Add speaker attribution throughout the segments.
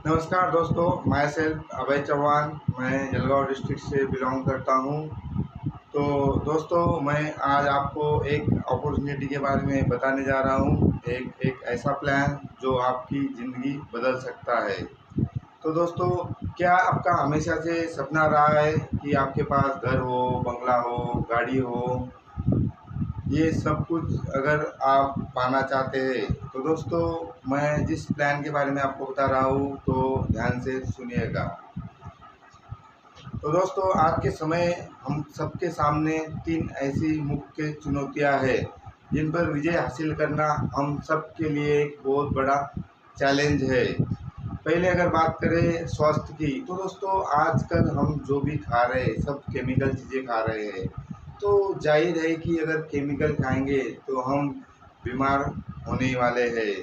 Speaker 1: नमस्कार दोस्तों, my self अभय चौहान। मैं जलगांव डिस्ट्रिक्ट से बिलोंग करता हूं। तो दोस्तों, मैं आज आपको एक अपॉर्चुनिटी के बारे में बताने जा रहा हूं। एक ऐसा प्लान जो आपकी ज़िंदगी बदल सकता है। तो दोस्तों, क्या आपका हमेशा से सपना रहा है कि आपके पास घर हो, बंगला हो, गाड़ी हो? ये सब कुछ अगर आप पाना चाहते हैं तो दोस्तों, मैं जिस प्लान के बारे में आपको बता रहा हूँ तो ध्यान से सुनिएगा। तो दोस्तों, आज के समय हम सबके सामने तीन ऐसी मुख्य चुनौतियां हैं जिन पर विजय हासिल करना हम सब के लिए एक बहुत बड़ा चैलेंज है। पहले अगर बात करें स्वास्थ्य की, तो दोस्तों आजकल हम जो भी खा रहे हैं सब केमिकल चीज़ें खा रहे हैं। तो जाहिर है कि अगर केमिकल खाएंगे तो हम बीमार होने वाले हैं।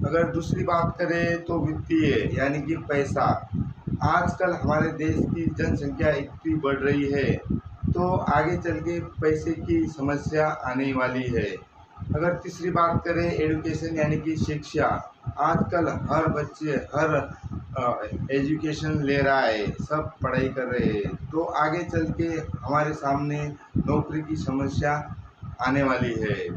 Speaker 1: अगर दूसरी बात करें तो वित्तीय यानी कि पैसा। आजकल हमारे देश की जनसंख्या इतनी बढ़ रही है तो आगे चल के पैसे की समस्या आने वाली है। अगर तीसरी बात करें एजुकेशन यानी कि शिक्षा, आजकल हर बच्चे हर एजुकेशन ले रहा है, सब पढ़ाई कर रहे हैं। तो आगे चल के हमारे सामने नौकरी की समस्या आने वाली है।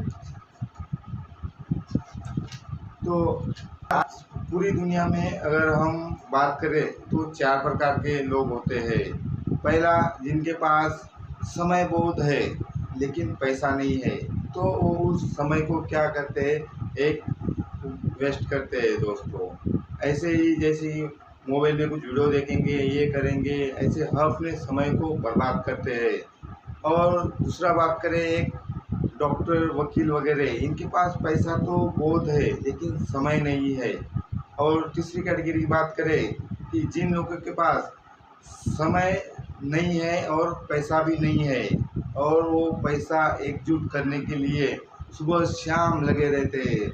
Speaker 1: तो आज पूरी दुनिया में अगर हम बात करें तो चार प्रकार के लोग होते हैं। पहला, जिनके पास समय बहुत है लेकिन पैसा नहीं है, तो वो उस समय को क्या करते हैं, एक वेस्ट करते हैं दोस्तों। ऐसे ही जैसे ही मोबाइल में कुछ वीडियो देखेंगे, ये करेंगे, ऐसे अपने समय को बर्बाद करते हैं। और दूसरा बात करें, एक डॉक्टर वकील वगैरह, इनके पास पैसा तो बहुत है लेकिन समय नहीं है। और तीसरी कैटेगरी की बात करें कि जिन लोगों के पास समय नहीं है और पैसा भी नहीं है और वो पैसा एकजुट करने के लिए सुबह शाम लगे रहते हैं,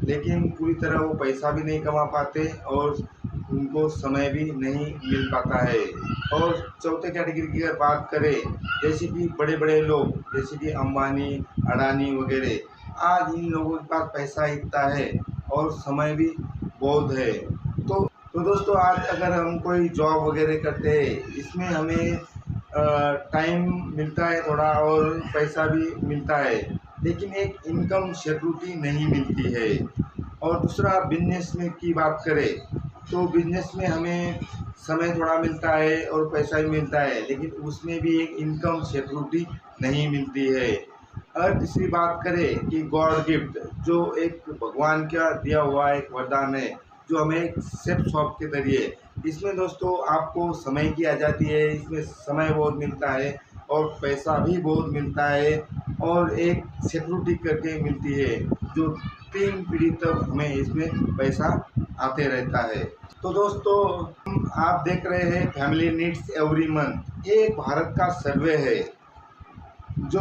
Speaker 1: लेकिन पूरी तरह वो पैसा भी नहीं कमा पाते और उनको समय भी नहीं मिल पाता है। और चौथे कैटेगरी की अगर बात करें, जैसे कि बड़े बड़े लोग जैसे कि अंबानी, अडानी वगैरह, आज इन लोगों के पास पैसा इतना है और समय भी बहुत है। तो दोस्तों, आज अगर हम कोई जॉब वगैरह करते हैं, इसमें हमें टाइम मिलता है थोड़ा और पैसा भी मिलता है, लेकिन एक इनकम सिक्योरिटी नहीं मिलती है। और दूसरा, बिजनेस में की बात करें तो बिजनेस में हमें समय थोड़ा मिलता है और पैसा भी मिलता है, लेकिन उसमें भी एक इनकम सिक्योरिटी नहीं मिलती है। और तीसरी बात करें कि गॉड गिफ्ट, जो एक भगवान का दिया हुआ एक वरदान है, जो हमें एक सेफ शॉप के जरिए, इसमें दोस्तों आपको समय की आज़ादी है, इसमें समय बहुत मिलता है और पैसा भी बहुत मिलता है और एक सिक्योरिटी करके मिलती है, जो 3 पीढ़ी तक हमें इसमें पैसा आते रहता है। तो दोस्तों, आप देख रहे हैं फैमिली नीड्स एवरी मंथ, ये भारत का सर्वे है। जो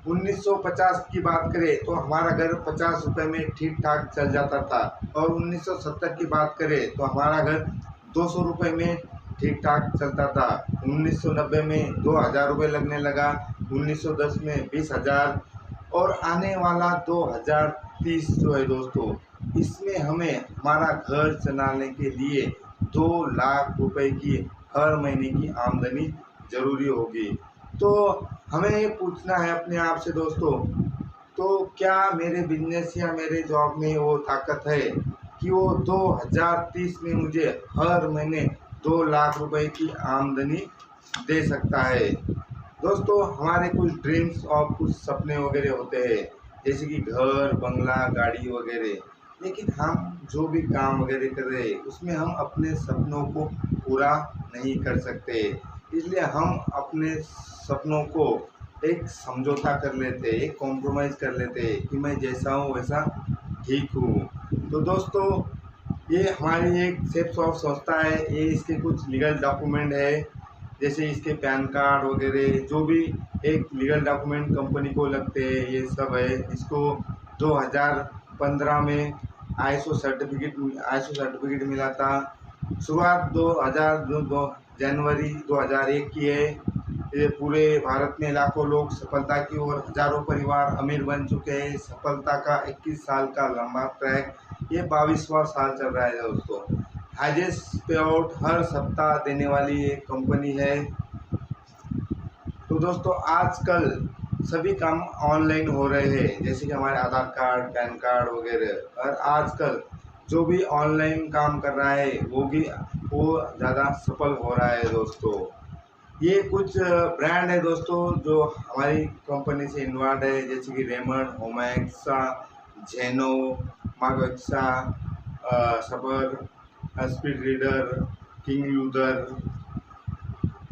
Speaker 1: 1950 की बात करें तो हमारा घर 50 रुपये में ठीक ठाक चल जाता था, और 1970 की बात करें तो हमारा घर 200 रुपये में ठीक ठाक चलता था। 1990 में 2000 रुपये लगने लगा, 1910 में 20,000, और आने वाला 2030 जो है दोस्तों, इसमें हमें हमारा घर चलाने के लिए 2 लाख रुपए की हर महीने की आमदनी ज़रूरी होगी। तो हमें ये पूछना है अपने आप से दोस्तों, तो क्या मेरे बिजनेस या मेरे जॉब में वो ताकत है कि वो 2030 में मुझे हर महीने 2 लाख रुपए की आमदनी दे सकता है? दोस्तों, हमारे कुछ ड्रीम्स और कुछ सपने वगैरह होते हैं, जैसे कि घर, बंगला, गाड़ी वगैरह, लेकिन हम जो भी काम वगैरह कर रहे हैं उसमें हम अपने सपनों को पूरा नहीं कर सकते। इसलिए हम अपने सपनों को एक समझौता कर लेते, एक कॉम्प्रोमाइज़ कर लेते कि मैं जैसा हूँ वैसा ठीक हूँ। तो दोस्तों, ये हमारी एक सेफ सॉफ्ट संस्था है, ये इसके कुछ लीगल डॉक्यूमेंट है, जैसे इसके पैन कार्ड वगैरह, जो भी एक लीगल डॉक्यूमेंट कंपनी को लगते हैं, ये सब है। इसको 2015 में आईएसओ सर्टिफिकेट मिला था। शुरुआत 2002 जनवरी 2001 की है। ये पूरे भारत में लाखों लोग सफलता की ओर, हजारों परिवार अमीर बन चुके हैं। सफलता का 21 साल का लंबा ट्रैक, ये 22वां साल चल रहा है दोस्तों। हाईएस्ट पे आउट हर सप्ताह देने वाली एक कंपनी है। तो दोस्तों आजकल सभी काम ऑनलाइन हो रहे हैं, जैसे कि हमारे आधार कार्ड, पैन कार्ड वगैरह। और आजकल जो भी ऑनलाइन काम कर रहा है वो ज़्यादा सफल हो रहा है दोस्तों। ये कुछ ब्रांड है दोस्तों जो हमारी कंपनी से इन्वॉल्व है, जैसे कि रेमंड, ओमैक्सा, जेनो, मागोक्सा, सबर, स्पीड रीडर, किंग यूजर।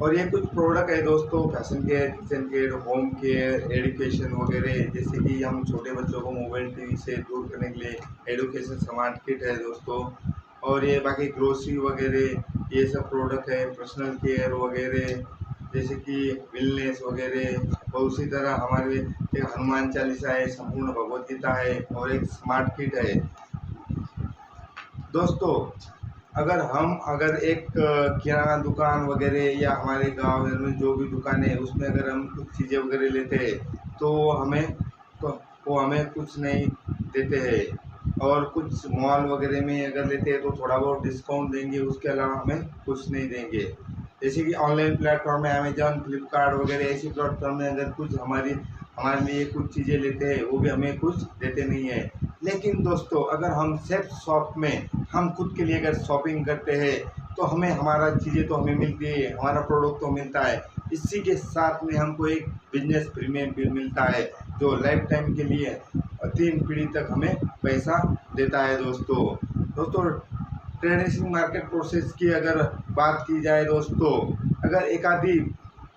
Speaker 1: और ये कुछ प्रोडक्ट है दोस्तों, fashion care, kitchen care, home care, education वगैरह। जैसे कि हम छोटे बच्चों को मोबाइल टीवी से दूर करने के लिए एजुकेशन स्मार्ट किट है दोस्तों। और ये बाकी ग्रोसरी वगैरह ये सब प्रोडक्ट है, पर्सनल केयर वगैरह, जैसे कि वेलनेस वगैरह। और उसी तरह हमारे एक हनुमान चालीसा है, संपूर्ण भगवत गीता है और एक स्मार्ट किट है दोस्तों। अगर एक किराना दुकान वगैरह या हमारे गांव में जो भी दुकान है उसमें अगर हम कुछ चीज़ें वगैरह लेते हैं तो वो हमें कुछ नहीं देते हैं। और कुछ मॉल वगैरह में अगर लेते हैं तो थोड़ा बहुत डिस्काउंट देंगे, उसके अलावा हमें कुछ नहीं देंगे। जैसे कि ऑनलाइन प्लेटफॉर्म है अमेजॉन, फ्लिपकार्ट वगैरह, ऐसी प्लेटफॉर्म में अगर कुछ हमारे लिए कुछ चीज़ें लेते हैं वो भी हमें कुछ देते नहीं है। लेकिन दोस्तों अगर हम सेल्फ शॉप में हम खुद के लिए अगर शॉपिंग करते हैं तो हमें हमारा चीज़ें तो हमें मिलती है, हमारा प्रोडक्ट तो मिलता है। इसी के साथ में हमको एक बिजनेस प्रीमियम भी मिलता है जो लाइफ टाइम के लिए 3 पीढ़ी तक हमें पैसा देता है दोस्तों। ट्रेडिशनल मार्केट प्रोसेस की अगर बात की जाए दोस्तों, अगर एक आधी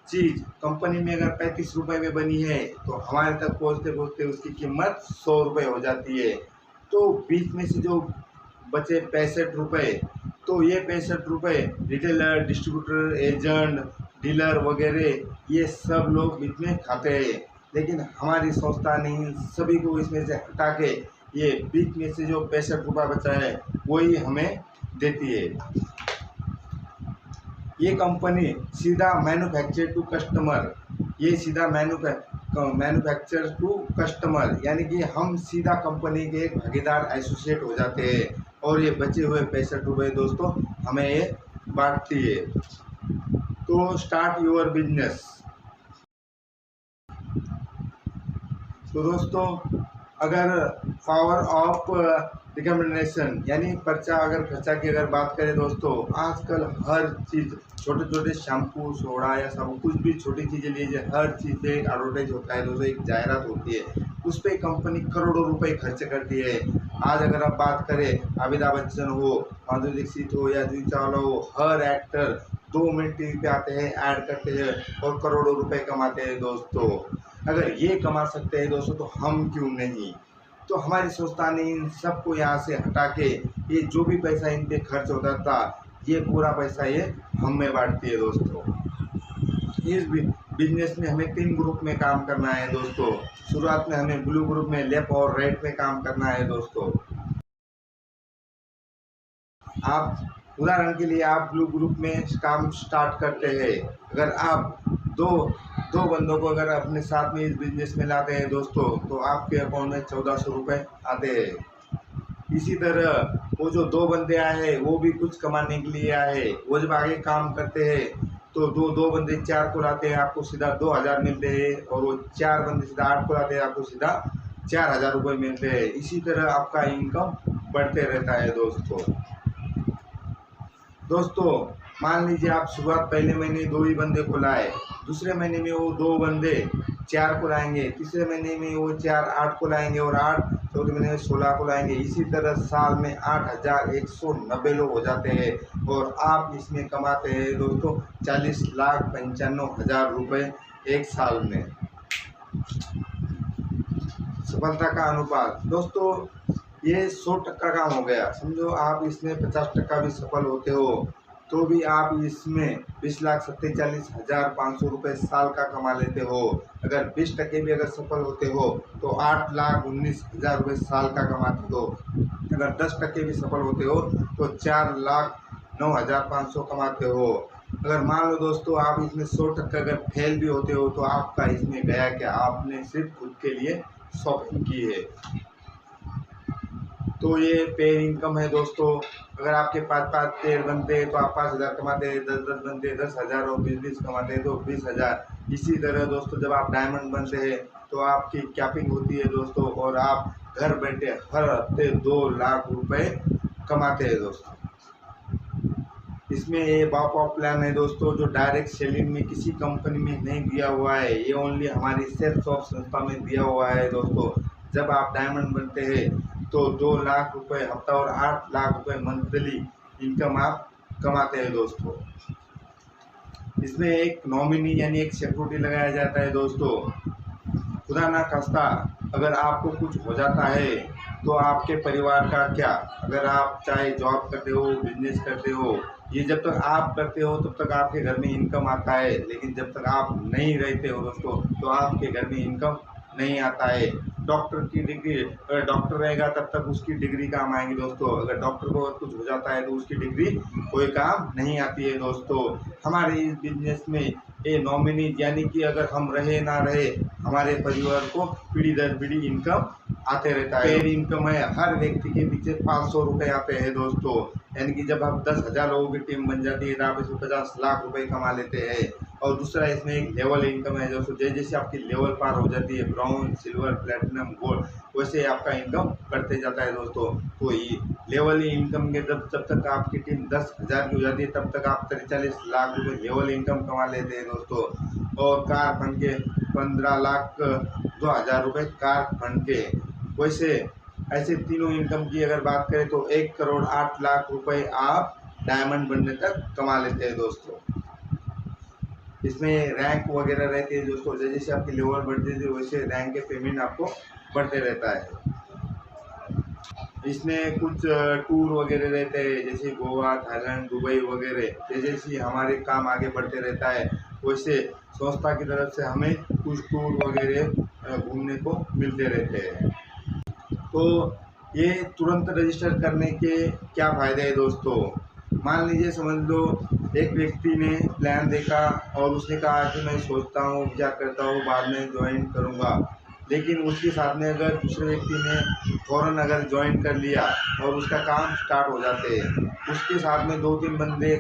Speaker 1: चीज़ कंपनी में अगर 35 रुपये में बनी है तो हमारे तक पहुँचते पहुँचते उसकी कीमत 100 रुपये हो जाती है। तो बीच में से जो बचे 65 रुपये, तो ये 65 रुपये रिटेलर, डिस्ट्रीब्यूटर, एजेंट, डीलर वगैरह ये सब लोग बीच में खाते हैं। लेकिन हमारी संस्था ने इन सभी को इसमें से हटा के ये बीच में से जो 65 रुपये बचा है वही हमें देती है। ये कंपनी सीधा मैन्युफैक्चर टू कस्टमर, ये सीधा मैन्युफैक्चर टू कस्टमर, यानी कि हम सीधा कंपनी के एक भागीदार एसोसिएट हो जाते हैं। और ये बचे हुए 65 रुपये दोस्तों हमें ये बांटती है। तो स्टार्ट योर बिजनेस। तो दोस्तों अगर पावर ऑफ रिकमेंडेशन यानी खर्चा की अगर बात करें दोस्तों, आजकल हर चीज़, छोटे छोटे शैम्पू, सोडा या सब कुछ भी छोटी चीज़ें लीजिए, हर चीज़ पे एक एडवर्टाइज होता है दोस्तों, एक जाहिरात होती है, उस पर कंपनी करोड़ों रुपए खर्च करती है। आज अगर आप बात करें अमिताभ बच्चन हो, माधुरी दीक्षित हो या जुही चावला हो, हर एक्टर 2 मिनट टीवी पे आते हैं, ऐड करते हैं और करोड़ों रुपए कमाते हैं दोस्तों। अगर ये कमा सकते हैं दोस्तों तो हम क्यों नहीं। तो हमारी संस्था ने इन सबको यहाँ से हटा के ये जो भी पैसा इन पे खर्च होता था ये पूरा पैसा ये हम में बांटती है दोस्तों। इस बिजनेस में हमें 3 ग्रुप में काम करना है दोस्तों। शुरुआत में हमें ब्लू ग्रुप में लेफ्ट और राइट में काम करना है दोस्तों। आप उदाहरण के लिए आप ब्लू ग्रुप में काम स्टार्ट करते हैं, अगर आप दो बंदों को अगर अपने साथ में इस बिजनेस में लाते हैं दोस्तों तो आपके अकाउंट में 1400 रुपये आते हैं। इसी तरह वो जो 2 बंदे आए हैं वो भी कुछ कमाने के लिए आए हैं, वो जब आगे काम करते हैं तो दो बंदे 4 को लाते हैं, आपको सीधा 2000 मिलते हैं। और वो 4 बंदे सीधा 8 को लाते हैं, आपको सीधा 4000 रुपये मिलते हैं। इसी तरह आपका इनकम बढ़ते रहता है दोस्तों। मान लीजिए आप शुरुआत पहले महीने 2 ही बंदे को लाए, दूसरे महीने में वो 2 बंदे 4 को लाएंगे, तीसरे महीने में वो 4 8 को लाएंगे और 8 चौथे महीने में 16 को लाएंगे। इसी तरह साल में 8190 लोग हो जाते हैं और आप इसमें कमाते हैं दोस्तों 40,95,000 रुपये एक साल में। सफलता का अनुपात दोस्तों ये 100% काम हो गया। समझो आप इसमें 50% भी सफल होते हो तो भी आप इसमें 20,47,500 रुपये साल का कमा लेते हो। अगर 20% भी अगर सफल होते हो तो 8,19,000 रुपये साल का कमाते हो। अगर 10% भी सफल होते हो तो 4,09,500 कमाते हो। अगर मान लो दोस्तों आप इसमें 100% अगर फेल भी होते हो तो आपका इसमें गया क्या, आपने सिर्फ खुद के लिए शॉपिंग की है। तो ये पेड इनकम है दोस्तों। अगर आपके 5-5 पेड़ बनते हैं तो आप 5,000 कमाते हैं, 10-10 बनते 10,000 और 20-20 कमाते हैं तो 20,000। इसी तरह दोस्तों जब आप डायमंड बनते हैं तो आपकी कैपिंग होती है दोस्तों, और आप घर बैठे हर हफ्ते 2 लाख रुपए कमाते हैं दोस्तों। इसमें ये बापॉप प्लान है दोस्तों, जो डायरेक्ट सेलिंग में किसी कंपनी में नहीं दिया हुआ है, ये ओनली हमारी सेल्स ऑफ संस्था में दिया हुआ है दोस्तों। जब आप डायमंड बनते हैं तो 2 लाख रुपए हफ्ता और 8 लाख रुपए मंथली इनकम आप कमाते हैं दोस्तों। इसमें एक नॉमिनी यानी एक सिक्योरिटी लगाया जाता है दोस्तों। खुदा ना खास्ता अगर आपको कुछ हो जाता है तो आपके परिवार का क्या, अगर आप चाहे जॉब करते हो, बिजनेस करते हो, ये जब तक आप करते हो तब तक आपके घर में इनकम आता है, लेकिन जब तक आप नहीं रहते हो दोस्तों तो आपके घर में इनकम नहीं आता है। डॉक्टर की डिग्री, अगर डॉक्टर रहेगा तब तक उसकी डिग्री काम आएगी दोस्तों। अगर डॉक्टर को कुछ हो जाता है तो उसकी डिग्री कोई काम नहीं आती है दोस्तों। हमारे इस बिजनेस में ये नॉमिनी यानी कि अगर हम रहे ना रहे, हमारे परिवार को पीढ़ी दर पीढ़ी इनकम आते रहता है। पेड इनकम है, हर व्यक्ति के पीछे 500 रुपये आते हैं दोस्तों। यानी कि जब आप 10,000 लोगों की टीम बन जाती है तो आप इसमें 50 लाख रुपए कमा लेते हैं। और दूसरा इसमें एक लेवल इनकम है दोस्तों, जैसे जैसे आपकी लेवल पार हो जाती है, ब्राउन, सिल्वर, प्लेटिनम, गोल्ड, वैसे आपका इनकम बढ़ते जाता है दोस्तों। तो ये लेवल इनकम के जब तक आपकी टीम 10,000 की हो जाती है तब तक आप 43 लाख रुपए लेवल इनकम कमा लेते हैं दोस्तों। और कार फंड के 15 लाख 2,000 रुपये कार फंड के। वैसे ऐसे तीनों इनकम की अगर बात करें तो 1 करोड़ 8 लाख रुपए आप डायमंड बनने तक कमा लेते हैं दोस्तों। इसमें रैंक वगैरह रहती है दोस्तों, जैसे आपकी लेवल बढ़ती है वैसे रैंक के पेमेंट आपको बढ़ते रहता है। इसमें कुछ टूर वगैरह रहते हैं, जैसे गोवा, थाईलैंड, दुबई वगैरह। जैसे हमारे काम आगे बढ़ते रहता है वैसे संस्था की तरफ से हमें कुछ टूर वगैरह घूमने को मिलते रहते हैं। तो ये तुरंत रजिस्टर करने के क्या फ़ायदे हैं दोस्तों। मान लीजिए, समझ लो एक व्यक्ति ने प्लान देखा और उसने कहा कि मैं सोचता हूँ, विचार करता हूँ, बाद में ज्वाइन करूँगा। लेकिन उसके साथ में अगर दूसरे व्यक्ति ने फ़ौरन अगर ज्वाइन कर लिया और उसका काम स्टार्ट हो जाते हैं, उसके साथ में 2-3 बंदे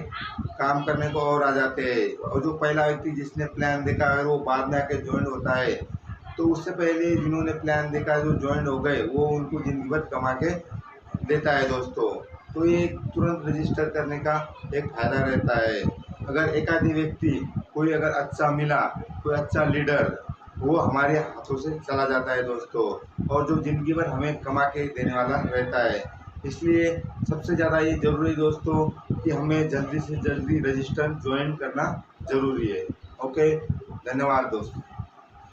Speaker 1: काम करने को और आ जाते हैं। और जो पहला व्यक्ति जिसने प्लान देखा अगर वो बाद में आके ज्वाइन होता है तो उससे पहले जिन्होंने प्लान देखा जो ज्वाइन हो गए वो उनको ज़िंदगी भर कमा के देता है दोस्तों। तो ये तुरंत रजिस्टर करने का एक फ़ायदा रहता है। अगर एक आधी व्यक्ति कोई अगर अच्छा मिला, कोई अच्छा लीडर, वो हमारे हाथों से चला जाता है दोस्तों, और जो ज़िंदगी भर हमें कमा के देने वाला रहता है। इसलिए सबसे ज़्यादा ये ज़रूरी दोस्तों कि हमें जल्दी से जल्दी रजिस्टर ज्वाइन करना ज़रूरी है। ओके, धन्यवाद दोस्तों।